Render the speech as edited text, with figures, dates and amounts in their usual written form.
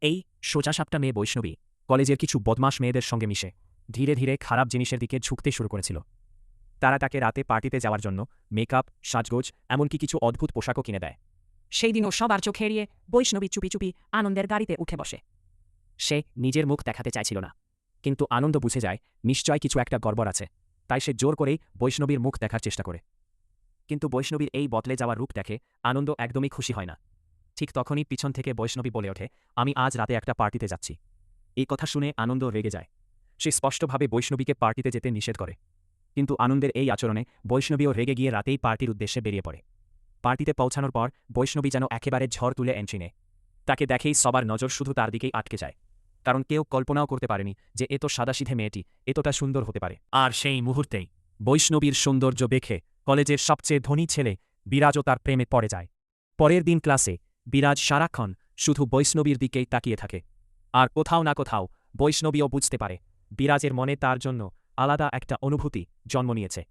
এই সোজাসাপটা মেয়ে বৈষ্ণবী কলেজের কিছু বদমাশ মেয়েদের সঙ্গে মিশে ধীরে ধীরে খারাপ জিনিসের দিকে ঝুঁকতে শুরু করেছিল। তারা তাকে রাতে পার্টিতে যাওয়ার জন্য মেকআপ, সাজগোজ, এমনকি কিছু অদ্ভুত পোশাকও কিনে দেয়। সেই দিনও সবার চোখ এড়িয়ে বৈষ্ণবী চুপি চুপি আনন্দের গাড়িতে উঠে বসে। সে নিজের মুখ দেখাতে চাইছিল না, কিন্তু আনন্দ বুঝে যায় নিশ্চয় কিছু একটা গড়বড় আছে। তাই সে জোর করেই বৈষ্ণবীর মুখ দেখার চেষ্টা করে। কিন্তু বৈষ্ণবীর এই বদলে যাওয়ার রূপ দেখে আনন্দ একদমই খুশি হয় না। ঠিক তখনই পিছন থেকে বৈষ্ণবী বলে ওঠে, আমি আজ রাতে একটা পার্টিতে যাচ্ছি। এই কথা শুনে আনন্দ রেগে যায়। সে স্পষ্টভাবে বৈষ্ণবীকে পার্টিতে যেতে নিষেধ করে। কিন্তু আনন্দের এই আচরণে বৈষ্ণবীও রেগে গিয়ে রাতেই পার্টির উদ্দেশ্যে বেরিয়ে পড়ে। পার্টিতে পৌঁছানোর পর বৈষ্ণবী যেন একেবারে ঝড় তুলে এন্ট্রি নেয়। তাকে দেখেই সবার নজর শুধু তার দিকেই আটকে যায়। কারণ কেউ কল্পনাও করতে পারেনি যে এত সাদাসিধে মেয়েটি এতটা সুন্দর হতে পারে। আর সেই মুহূর্তেই বৈষ্ণবীর সৌন্দর্য দেখে কলেজের সবচেয়ে ধনী ছেলে বিরাজও তার প্রেমে পড়ে যায়। পরের দিন ক্লাসে বিরাজ সারাক্ষণ শুধু বৈষ্ণবীর দিকেই তাকিয়ে থাকে। আর কোথাও না কোথাও বৈষ্ণবীও বুঝতে পারে বিরাজের মনে তার জন্য আলাদা একটা অনুভূতি জন্ম নিয়েছে।